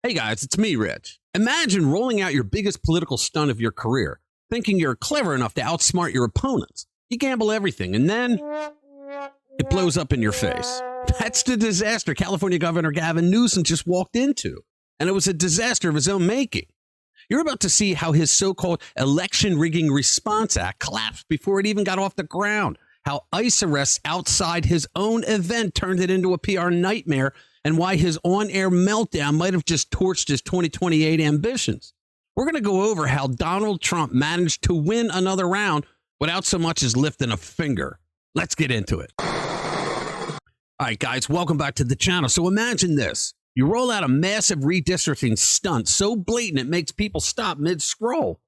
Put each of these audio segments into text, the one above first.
Hey guys, it's me, Rich. Imagine rolling out your biggest political stunt of your career, thinking you're clever enough to outsmart your opponents. You gamble everything, and then it blows up in your face. That's the disaster California Governor Gavin Newsom just walked into, and it was a disaster of his own making. You're about to see how his so-called Election Rigging Response Act collapsed before it even got off the ground, how ICE arrests outside his own event turned it into a PR nightmare, and why his on-air meltdown might have just torched his 2028 ambitions. We're going to go over how Donald Trump managed to win another round without so much as lifting a finger. Let's get into it. All right, guys, welcome back to the channel. So imagine this. You roll out a massive redistricting stunt so blatant it makes people stop mid-scroll.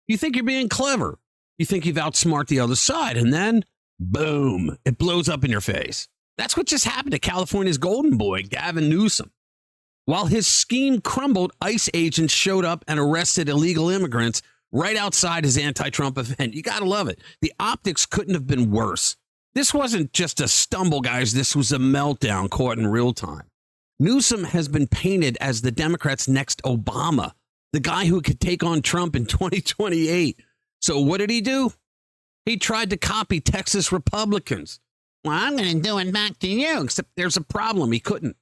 You think you're being clever. You think you've outsmarted the other side, and then, boom, it blows up in your face. That's what just happened to California's golden boy, Gavin Newsom. While his scheme crumbled, ICE agents showed up and arrested illegal immigrants right outside his anti-Trump event. You got to love it. The optics couldn't have been worse. This wasn't just a stumble, guys. This was a meltdown caught in real time. Newsom has been painted as the Democrats' next Obama, the guy who could take on Trump in 2028. So what did he do? He tried to copy Texas Republicans. Well, I'm going to do it back to you, except there's a problem. He couldn't.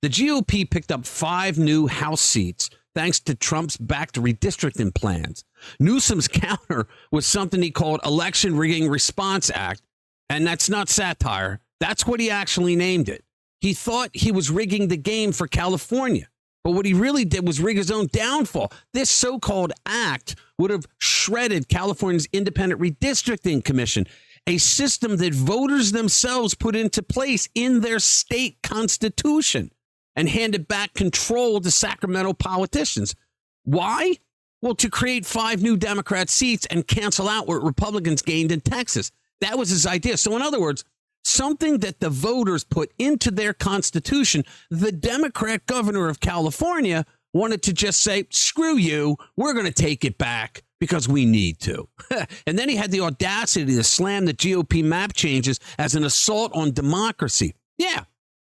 The GOP picked up 5 new House seats thanks to Trump's backed redistricting plans. Newsom's counter was something he called Election Rigging Response Act, and that's not satire. That's what he actually named it. He thought he was rigging the game for California, but what he really did was rig his own downfall. This so-called act would have shredded California's Independent Redistricting Commission, a system that voters themselves put into place in their state constitution, and handed back control to Sacramento politicians. Why? Well, to create 5 new Democrat seats and cancel out what Republicans gained in Texas. That was his idea. So in other words, something that the voters put into their constitution, the Democrat governor of California wanted to just say, screw you, we're going to take it back because we need to. And then he had the audacity to slam the GOP map changes as an assault on democracy. Yeah,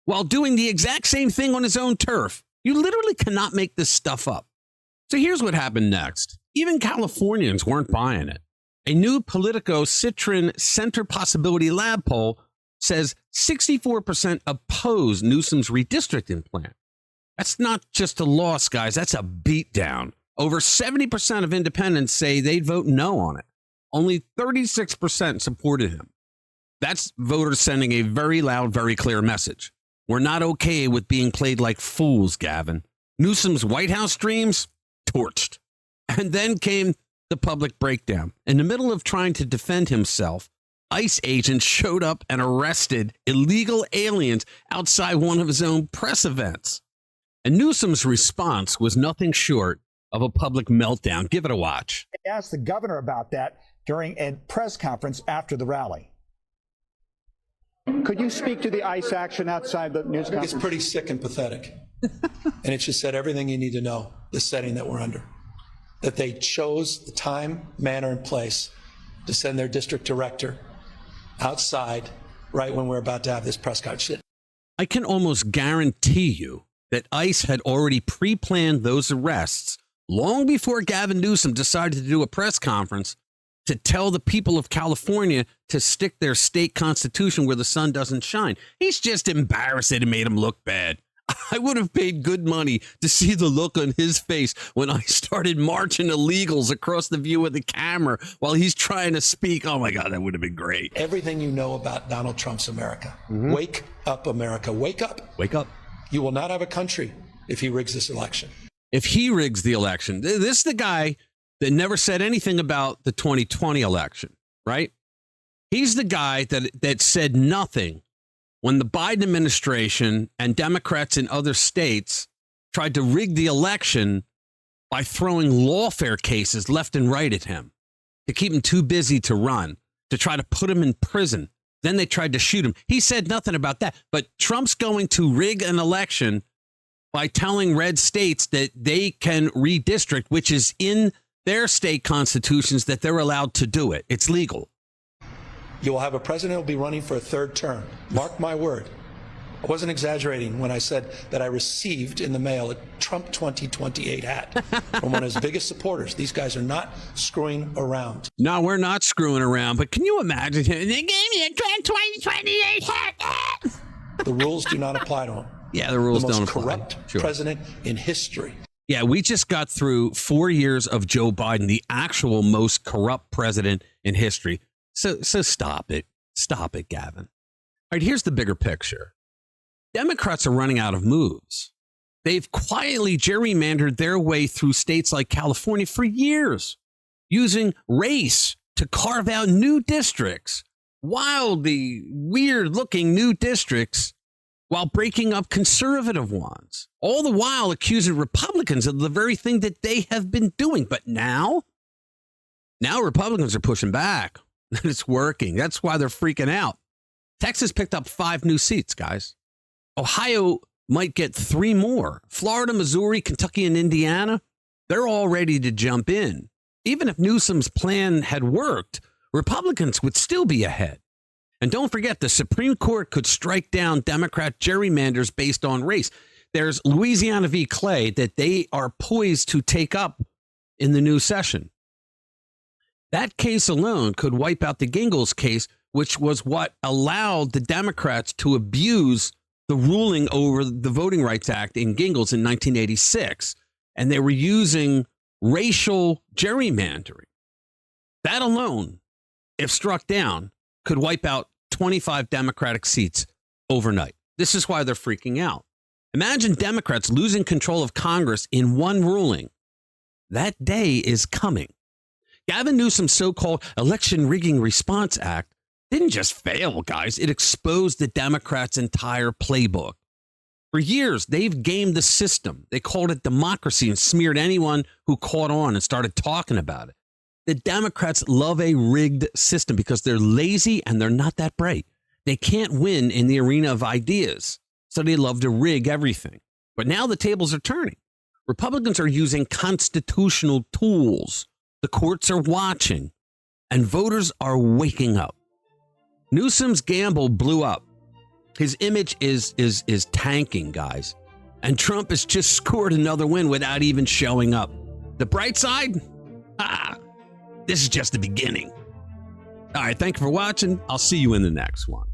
while doing the exact same thing on his own turf. You literally cannot make this stuff up. So here's what happened next. Even Californians weren't buying it. A new Politico Citrin Center Possibility Lab poll says 64% oppose Newsom's redistricting plan. That's not just a loss, guys. That's a beatdown. Over 70% of independents say they'd vote no on it. Only 36% supported him. That's voters sending a very loud, very clear message. We're not okay with being played like fools, Gavin. Newsom's White House dreams, torched. And then came the public breakdown. In the middle of trying to defend himself, ICE agents showed up and arrested illegal aliens outside one of his own press events. And Newsom's response was nothing short of a public meltdown. Give it a watch. I asked the governor about that during a press conference after the rally. Could you speak to the ICE action outside the news conference? It's pretty sick and pathetic. And it just said everything you need to know, the setting that we're under. That they chose the time, manner, and place to send their district director outside right when we're about to have this press conference. I can almost guarantee you that ICE had already pre-planned those arrests long before Gavin Newsom decided to do a press conference to tell the people of California to stick their state constitution where the sun doesn't shine. He's just embarrassed that it made him look bad. I would have paid good money to see the look on his face when I started marching illegals across the view of the camera while he's trying to speak. Oh, my God, that would have been great. Everything you know about Donald Trump's America. Wake up, America. Wake up. Wake up. You will not have a country if he rigs this election. If he rigs the election, this is the guy that never said anything about the 2020 election, right? He's the guy that said nothing when the Biden administration and Democrats in other states tried to rig the election by throwing lawfare cases left and right at him to keep him too busy to run, to try to put him in prison. Then they tried to shoot him. He said nothing about that. But Trump's going to rig an election by telling red states that they can redistrict, which is in their state constitutions, that they're allowed to do it. It's legal. You will have a president who will be running for a 3rd term. Mark my word. I wasn't exaggerating when I said that I received in the mail a Trump 2028 hat from one of his biggest supporters. These guys are not screwing around. No, we're not screwing around, but can you imagine? They gave me a Trump 2028 hat. The rules do not apply to him. Yeah, the rules don't apply. The most corrupt president in history. Yeah, we just got through 4 years of Joe Biden, the actual most corrupt president in history. So stop it. Stop it, Gavin. All right, here's the bigger picture. Democrats are running out of moves. They've quietly gerrymandered their way through states like California for years, using race to carve out new districts, wildly weird-looking new districts, while breaking up conservative ones, all the while accusing Republicans of the very thing that they have been doing. But now Republicans are pushing back. It's working. That's why they're freaking out. Texas picked up 5 new seats, guys. Ohio might get 3 more. Florida, Missouri, Kentucky, and Indiana, they're all ready to jump in. Even if Newsom's plan had worked, Republicans would still be ahead. And don't forget, the Supreme Court could strike down Democrat gerrymanders based on race. There's Louisiana v. Clay that they are poised to take up in the new session. That case alone could wipe out the Gingles case, which was what allowed the Democrats to abuse the ruling over the Voting Rights Act in Gingles in 1986. And they were using racial gerrymandering. That alone, if struck down, could wipe out 25 Democratic seats overnight. This is why they're freaking out. Imagine Democrats losing control of Congress in one ruling. That day is coming. Gavin Newsom's so-called Election Rigging Response Act didn't just fail, guys. It exposed the Democrats' entire playbook. For years, they've gamed the system. They called it democracy and smeared anyone who caught on and started talking about it. The Democrats love a rigged system because they're lazy and they're not that bright. They can't win in the arena of ideas, so they love to rig everything. But now the tables are turning. Republicans are using constitutional tools. The courts are watching, and voters are waking up. Newsom's gamble blew up. His image is tanking, guys. And Trump has just scored another win without even showing up. The bright side? This is just the beginning. All right, thank you for watching. I'll see you in the next one.